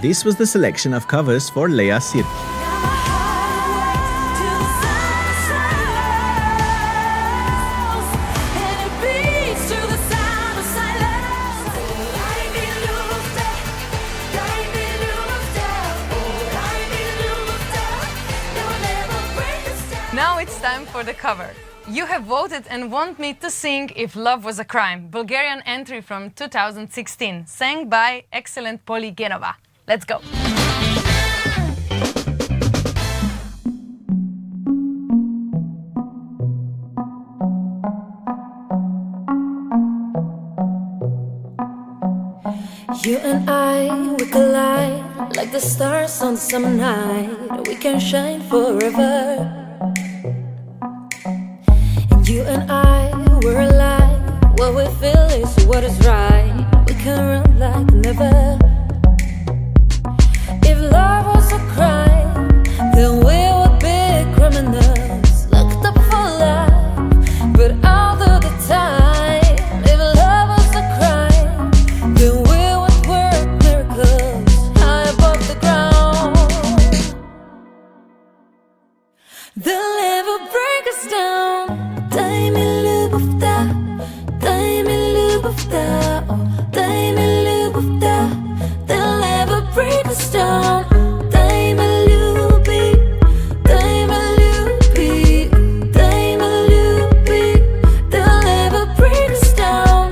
This was the selection of covers for Lea Sirk. Now it's time for the cover. You have voted and want me to sing If Love Was a Crime, Bulgarian entry from 2016, sang by excellent Poli Genova. Let's go! You and I, we collide like the stars on the summer night. We can shine forever. And you and I, we're alive. What we feel is what is right. We can run like never. If love was a crime, then we would be criminals, locked up for life. But all of the time, if love was a crime, then we would work miracles high above the ground. They'll never break us down. Дай ми любовта, дай ми любовта, дай ми любовта. They'll never break us down. Дай ми люби, дай ми люби, дай ми люби. They'll never break us down.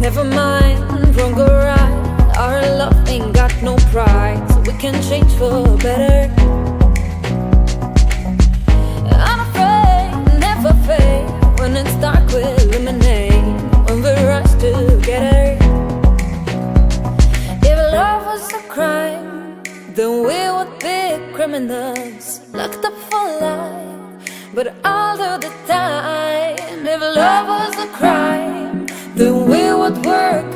Never mind, wrong or right. Our love ain't got no pride, so we can change for better. Unafraid, never fade. When it's dark, we illuminate. When we rise together. If love was a crime, then we would be criminals, locked up for life. But all of the time, if love was a crime, then we would work